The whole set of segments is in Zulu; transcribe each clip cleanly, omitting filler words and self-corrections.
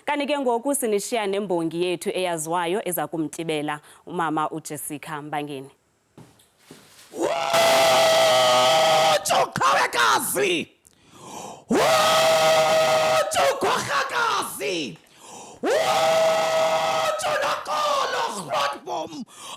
Kanti ke ngoku sinishiya nembongi yethu eyaziwayo eza kumtibela umama uJessica Mbangeni. Chokawekazi! Chokhakazi! Cholakolo Grootboom!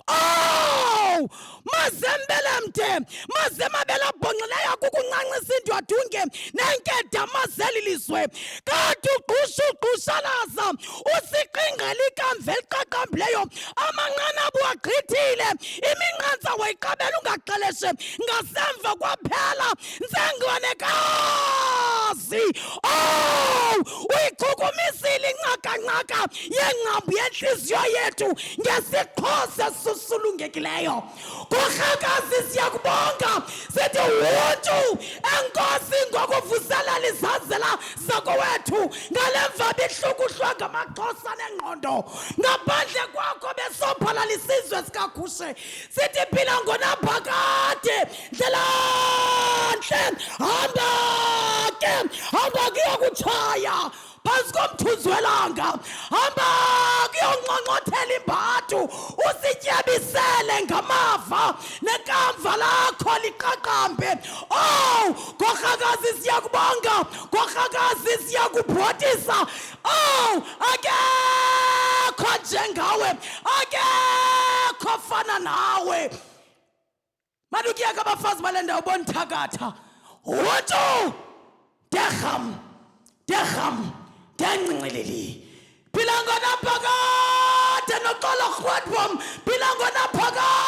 Oh! Mazembelemde! Mazemabela bonxileyo kukuncancisa indwadunge nenkeda mazeliliswe. Kanti uqhushalaza usiqingela ikamva eliqaqambileyo amanqanaba wagqithile iminqantsa wayiqabela ungaxeleshe ngasemva kwaphela ntsengwanekazi. Oh! Uyichukumisile incaka-ncaca yengcambu yentliziyo yethu ngesiXhosa esisulungekileyo. Kurhakazi siyakubonga sithi wuntu enkosi ngokuvuselela izazela zakowethu ngale mvabi ihlukuhlwa ngamaXhosa nengqondo ngaphandle kwakho besophalala isizwe sikakhushe sithi phila ngonaphakade ndlelantle hamba kuyokutshaya phantsi komthunzi welanga hamba kuyonqonqothela imbathu usityebisele ngamava nekamva lakho liqaqambe. Oh gorhakazi siyakubonga, gorhakazi siyakubhotisa. Oh akekho njengawe, akekho fana nawe. Madukiyeka abafazi bale ndawo bonithakatha wonto derham ndencinceleli phila ngonaphakade noxolo Grootboom phila ngonaphakade.